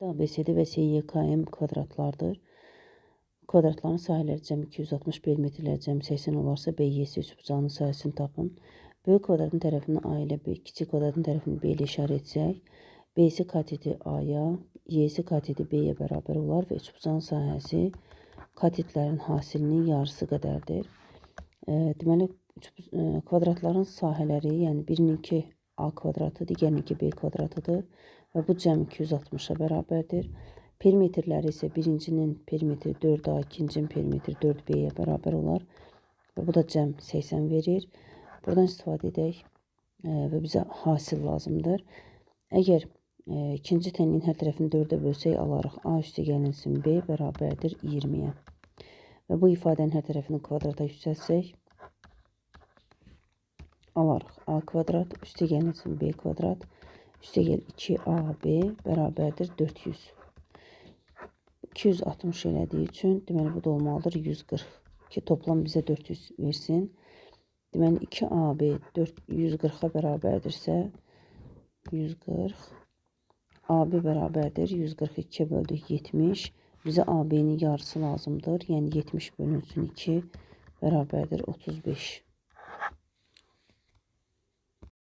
ABCD və SYKM kvadratlardır. Kvadratların sahələri cəmi 260, perimetrləri cəmi 80 olarsa, BYS üçbucağının sahəsini tapın. Böyük kvadratın tərəfini A ilə B, kiçik kvadratın tərəfini B ilə işarə etsək, BC kateti A-ya, YC kateti B-yə bərabər olar və üçbucağın sahəsi katetlərin hasilinin yarısı qədərdir. Deməli, kvadratların sahələri, yəni birininki A kvadratı, digərininki B kvadratıdır və bu cəm 260-a bərabərdir. Perimetrləri isə birincinin perimetri 4A, ikincinin perimetri 4B-yə bərabər olar və bu da cəm 80 verir. Buradan istifadə edək və bizə hasil lazımdır. Əgər ikinci tənliyin hər tərəfini 4-ə bölsək, alarıq A üstəgəlsin B bərabərdir 20-yə. Və bu ifadənin hər tərəfini kvadrata yüksəltsək, alarıq A kvadrat üstəgəlsin B kvadrat üstəgəl 2AB bərabərdir 400. 260 elədiyi üçün, deməli, bu da olmalıdır 140 ki, toplam bizə 400 versin. Deməli, 2AB 140-a bərabərdirsə, 140, AB bərabərdir, 142 böldük 70. Bizə AB-nin yarısı lazımdır, yəni 70 bölünsün 2 bərabərdir 35.